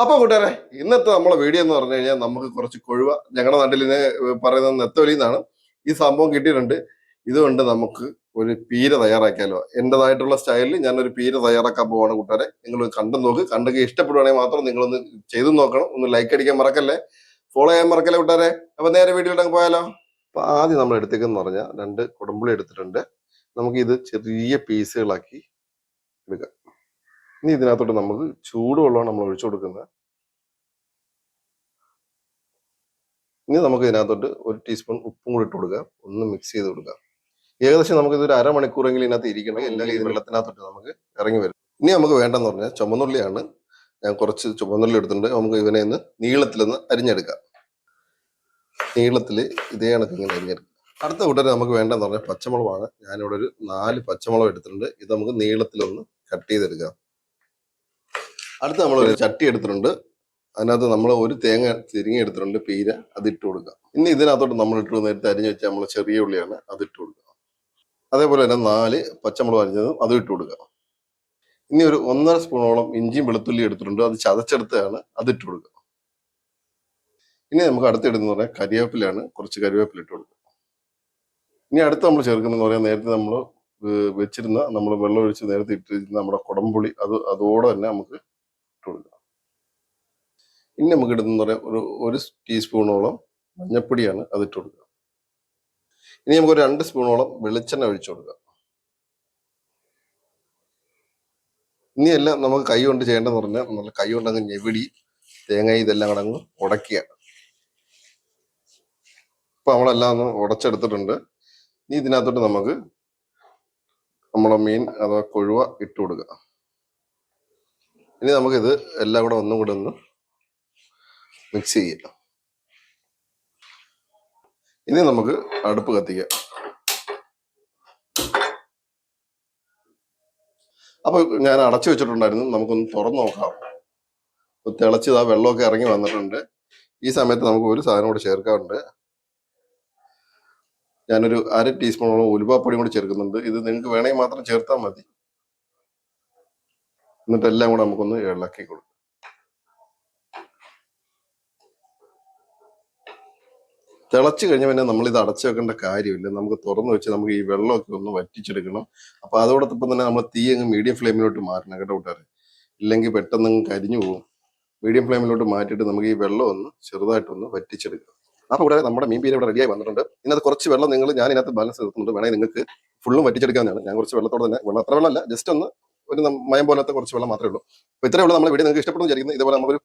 അപ്പൊ കൂട്ടുകാരെ, ഇന്നത്തെ നമ്മളെ വീഡിയോ എന്ന് പറഞ്ഞു കഴിഞ്ഞാൽ നമുക്ക് കുറച്ച് കൊഴുവ, ഞങ്ങളുടെ നാട്ടിൽ ഇതിനെ പറയുന്നത് നെത്തോലി എന്നാണ്. ഈ സംഭവം കിട്ടിയിട്ടുണ്ട്. ഇതുകൊണ്ട് നമുക്ക് ഒരു പീര തയ്യാറാക്കിയാലോ. എന്റേതായിട്ടുള്ള സ്റ്റൈലിൽ ഞാനൊരു പീര തയ്യാറാക്കാൻ പോവാണ് കൂട്ടുകാരെ. നിങ്ങൾ കണ്ടു നോക്ക്, കണ്ടൊക്കെ ഇഷ്ടപ്പെടുവാണെങ്കിൽ മാത്രം നിങ്ങളൊന്ന് ചെയ്തു നോക്കണം. ഒന്ന് ലൈക്ക് അടിക്കാൻ മറക്കല്ലേ, ഫോളോ ചെയ്യാൻ മറക്കല്ലേ കൂട്ടുകാരെ. അപ്പൊ നേരെ വീഡിയോയിലേക്ക് പോയാലോ. അപ്പൊ ആദ്യം നമ്മൾ എടുത്തേക്കെന്ന് പറഞ്ഞാൽ 2 കുടമ്പുളി എടുത്തിട്ടുണ്ട്. നമുക്ക് ഇത് ചെറിയ പീസുകളാക്കി എടുക്കാം. ഇനി ഇതിനകത്തോട്ട് നമുക്ക് ചൂടുവെള്ളമാണ് നമ്മൾ ഒഴിച്ചു കൊടുക്കുന്നത്. ഇനി നമുക്ക് ഇതിനകത്തോട്ട് 1 ടീസ്പൂൺ ഉപ്പും കൂടി ഇട്ട് കൊടുക്കാം. ഒന്ന് മിക്സ് ചെയ്ത് കൊടുക്കാം. ഏകദേശം നമുക്ക് ഇതൊരു അരമണിക്കൂറെങ്കിലും ഇതിനകത്ത് ഇരിക്കണം. എല്ലാം ഈ വെള്ളത്തിനകത്തോട്ട് നമുക്ക് ഇറങ്ങി വരും. ഇനി നമുക്ക് വേണ്ടെന്ന് പറഞ്ഞാൽ ചുമന്നുള്ളിയാണ്. ഞാൻ കുറച്ച് ചുമന്നുള്ളി എടുത്തിട്ടുണ്ട്. നമുക്ക് ഇവനെ ഒന്ന് നീളത്തിലൊന്ന് അരിഞ്ഞെടുക്കാം. നീളത്തിൽ ഇതേ കണക്ക് ഇങ്ങനെ അരിഞ്ഞെടുക്കാം. അടുത്ത കൂട്ടര് നമുക്ക് വേണ്ടെന്ന് പറഞ്ഞാൽ പച്ചമുളകാണ്. ഞാനിവിടെ ഒരു 4 പച്ചമുളക് എടുത്തിട്ടുണ്ട്. ഇത് നമുക്ക് നീളത്തിലൊന്ന് കട്ട് ചെയ്തെടുക്കാം. അടുത്ത നമ്മളൊരു ചട്ടി എടുത്തിട്ടുണ്ട്. അതിനകത്ത് നമ്മൾ ഒരു തേങ്ങ തിരിങ്ങി എടുത്തിട്ടുണ്ട്, പീര, അത് ഇട്ട് കൊടുക്കുക. ഇനി ഇതിനകത്തോട്ട് നമ്മൾ ഇട്ട് നേരത്തെ അരിഞ്ഞു വെച്ചാൽ നമ്മൾ ചെറിയ ഉള്ളിയാണ്, അത് ഇട്ട് കൊടുക്കുക. അതേപോലെ തന്നെ 4 പച്ചമുളക് അരിഞ്ഞതും അതും ഇട്ട് കൊടുക്കുക. ഇനി ഒരു 1.5 സ്പൂണോളം ഇഞ്ചിയും വെളുത്തുള്ളി എടുത്തിട്ടുണ്ട്, അത് ചതച്ചെടുത്തതാണ്, അത് ഇട്ട് കൊടുക്കുക. ഇനി നമുക്ക് അടുത്തിടുന്ന പറഞ്ഞാൽ കരിവേപ്പിലാണ്. കുറച്ച് കരിവേപ്പില ഇട്ട് കൊടുക്കുക. ഇനി അടുത്ത് നമ്മൾ ചേർക്കുന്നത് പറയാൻ നേരത്തെ നമ്മൾ വെച്ചിരുന്ന, നമ്മൾ വെള്ളം ഒഴിച്ച് നേരത്തെ ഇട്ടിരുന്ന നമ്മുടെ കുടംപുളി, അതോടെ തന്നെ നമുക്ക് ഇട്ട് കൊടുക്കുക. ഇനി നമുക്ക് ഇടുന്ന പറയാം ഒരു ടീസ്പൂണോളം മഞ്ഞപ്പൊടിയാണ്, അത് ഇട്ട് കൊടുക്കുക. ഇനി നമുക്ക് ഒരു 2 സ്പൂണോളം വെളിച്ചെണ്ണ ഒഴിച്ചു കൊടുക്കുക. ഇനി എല്ലാം നമുക്ക് കൈ കൊണ്ട് ചെയ്യേണ്ടതെന്ന് പറഞ്ഞാൽ നമ്മൾ കൈ കൊണ്ട് അങ്ങ് ഞെവിടി തേങ്ങ ഇതെല്ലാം കൂടെ അങ്ങ് ഉടക്കുക. ഇപ്പൊ നമ്മളെല്ലാം ഒന്ന് ഉടച്ചെടുത്തിട്ടുണ്ട്. ഇനി ഇതിനകത്തോട്ട് നമുക്ക് നമ്മളെ മീൻ അഥവാ കൊഴുവ ഇട്ട് കൊടുക്കുക. ഇനി നമുക്കിത് എല്ലാം കൂടെ ഒന്നും കൂടെ ഒന്ന് മിക്സ് ചെയ്യാം. ഇനി നമുക്ക് അടുപ്പ് കത്തിക്കാം. അപ്പൊ ഞാൻ അടച്ചു വെച്ചിട്ടുണ്ടായിരുന്നു, നമുക്കൊന്ന് തുറന്നു നോക്കാം. തിളച്ച് ആ വെള്ളമൊക്കെ ഇറങ്ങി വന്നിട്ടുണ്ട്. ഈ സമയത്ത് നമുക്ക് ഒരു സാധനം കൂടെ ചേർക്കാറുണ്ട്. ഞാനൊരു 1/2 ടീസ്പൂണോളം ഉലുവാപ്പൊടിയും കൂടി ചേർക്കുന്നുണ്ട്. ഇത് നിങ്ങൾക്ക് വേണമെങ്കിൽ മാത്രം ചേർത്താൽ മതി. എന്നിട്ട് എല്ലാം കൂടെ നമുക്കൊന്ന് ഇളക്കി കൊടുക്കാം. തിളച്ച് കഴിഞ്ഞ പിന്നെ നമ്മൾ ഇത് അടച്ചു വെക്കേണ്ട കാര്യമില്ല. നമുക്ക് തുറന്നു വെച്ച് നമുക്ക് ഈ വെള്ളമൊക്കെ ഒന്ന് വറ്റിച്ചെടുക്കണം. അപ്പൊ അതോടൊപ്പം തന്നെ നമ്മൾ തീ അങ്ങ് മീഡിയം ഫ്ലെയിമിലോട്ട് മാറ്റണം കേട്ടോ കൂട്ടുകാരെ, ഇല്ലെങ്കിൽ പെട്ടെന്ന് കരിഞ്ഞു പോകും. മീഡിയം ഫ്ലെയിമിലോട്ട് മാറ്റിയിട്ട് നമുക്ക് ഈ വെള്ളം ഒന്ന് ചെറുതായിട്ടൊന്ന് വറ്റിച്ചെടുക്കാം. അപ്പൊ ഇവിടെ നമ്മുടെ മീൻ പീര ഇവിടെ റെഡിയായി വന്നിട്ടുണ്ട്. ഇതിനകത്ത് കുറച്ച് വെള്ളം ഞാൻ ഇതിനകത്ത് ബാലൻസ് നിർത്തുന്നുണ്ട്. വേണമെങ്കിൽ നിങ്ങൾക്ക് ഫുള്ളും വറ്റിച്ചെടുക്കാവുന്നതാണ്. ഞാൻ കുറച്ച് വെള്ളത്തോടെ തന്നെ, അത്ര വെള്ളമല്ല, ജസ്റ്റ് ഒന്ന് ഒരു മയം പോലത്തെ കുറച്ച് വെള്ളം മാത്രമേ ഉള്ളൂ. അപ്പൊ ഇത്രയേ ഉള്ളൂ നമ്മുടെ വീഡിയോ. നിങ്ങൾക്ക് ഇഷ്ടപ്പെടുന്നു വിചാരിക്കുന്നു. ഇതുപോലെ നമ്മളൊരു